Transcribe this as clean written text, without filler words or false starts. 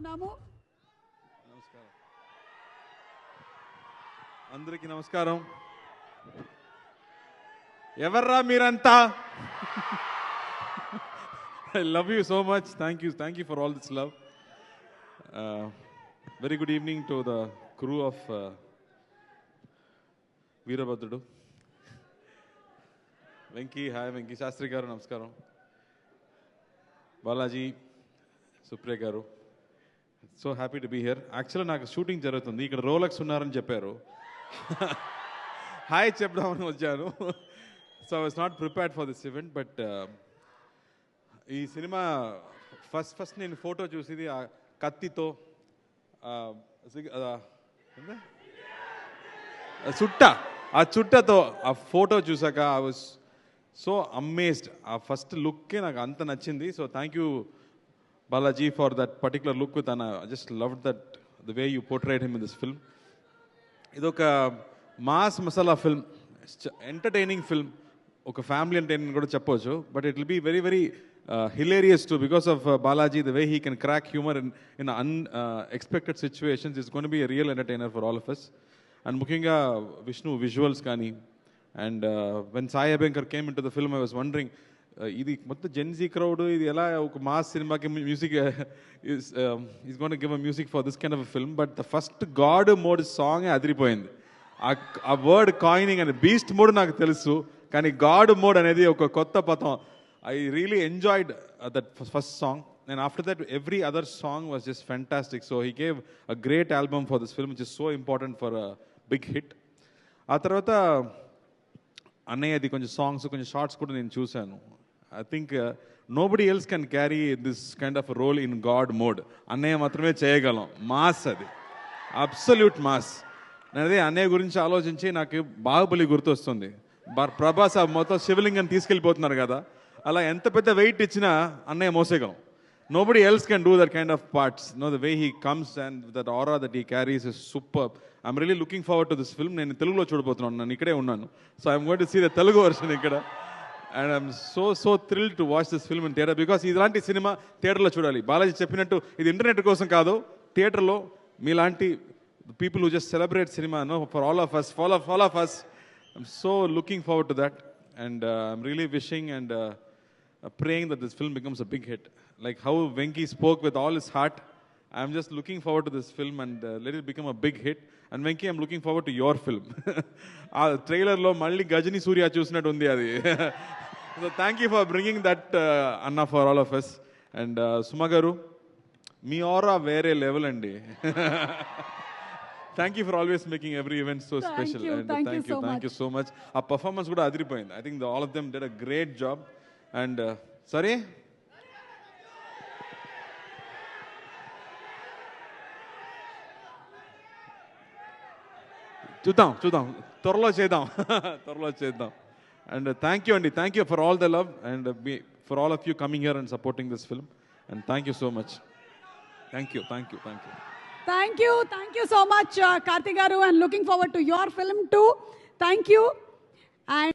కోరుతున్నాము. నమస్కారం అందరికీ నమస్కారం. ఎవర్రా మీరంతా? I love you so much. Thank you for all this love. Very good evening to the crew of Veerabhadrudu. Venki, hi Venki, Shastri garu, namaskaram. Balaji, Supriya garu. So happy to be here. Actually, నాకు shooting జరుగుతుంది. ఇక్కడ Rolex ఉన్నారని చెప్పారు. Hi చెప్దామని వచ్చాను. So I was not prepared for this event. But ఈ cinema first నేను photo చూసేది ఆ కత్తితో చుట్టతో ఆ ఫోటో చూసాక ఐ వాస్ సో అమేజ్డ్. ఆ ఫస్ట్ లుక్కే నాకు అంత నచ్చింది. So thank you Balaji for that particular look with Anna. I just loved that, the way you portrayed him in this film. Idoka mass masala film, entertaining film, oka family entertainment kuda cheppochu, but it will be very very hilarious too because of Balaji, the way he can crack humor in unexpected situations. It's going to be a real entertainer for all of us. And mukinga Vishnu visuals kani, and when Sai Abhiyankar came into the film, I was wondering, ఇది మొత్తం Gen Z crowd, ఇది ఎలా ఒక mass సినిమాకి music is gone to give a music for this kind of film. But the first god mode song అదిరిపోయింది. ఆ word coining అని beast mode నాకు తెలుసు, కానీ గాడ్ మోడ్ అనేది ఒక కొత్త పదం. I really enjoyed that first song, and after that every other song was just fantastic. So he gave a great album for this film which is so important for a big hit. ఆ తర్వాత అన్నయ్యది కొంచెం songs, కొంచెం shorts కూడా నేను చూశాను. I think nobody else can carry this kind of a role in God mode. అన్నయ్య మాత్రమే చేయగలం. మాస్, అది అబ్సల్యూట్ మాస్. అదే అన్నయ్య గురించి ఆలోచించి నాకు బాహుబలి గుర్తొస్తుంది. ప్రభాస్ మొత్తం శివలింగం తీసుకెళ్ళిపోతున్నారు కదా, అలా ఎంత పెద్ద వెయిట్ ఇచ్చినా అన్నయ్య మోసేయగలం. Nobody else can do that kind of parts. No, the way he comes and that aura that he carries is superb. I'm really looking forward to this film. నేను తెలుగులో చూడబోతున్నాను, నేను ఇక్కడే ఉన్నాను. So I'm going to see the Telugu version ఇక్కడ. And I'm so thrilled to watch this film in theatre because ఇలాంటి cinema థియేటర్లో చూడాలి. బాలాజీ చెప్పినట్టు ఇది ఇంటర్నెట్ కోసం కాదు, థియేటర్లో మీలాంటి people who just celebrate cinema, no, for all of us. I'm so looking forward to that, and I'm really wishing and praying that this film becomes a big hit. Like how Venki spoke with all his heart, I'm just looking forward to this film and let it become a big hit. And Venki, I'm looking forward to your film. ఆ ట్రైలర్లో మళ్ళీ గజని సూర్య చూసినట్టు ఉంది అది. So thank you for bringing that Anna for all of us. And Suma garu, me aura వేరే level అండి. Thank you for always making every event so special. And thank you so much. ఆ performance కూడా అదిరిపోయింది. I think all of them did a great job. And sorry, చూద్దాం త్వరలో చేద్దాం. And thank you, Andy. Thank you for all the love and for all of you coming here and supporting this film. And thank you so much. Thank you so much, Karthi garu, and looking forward to your film too. Thank you. And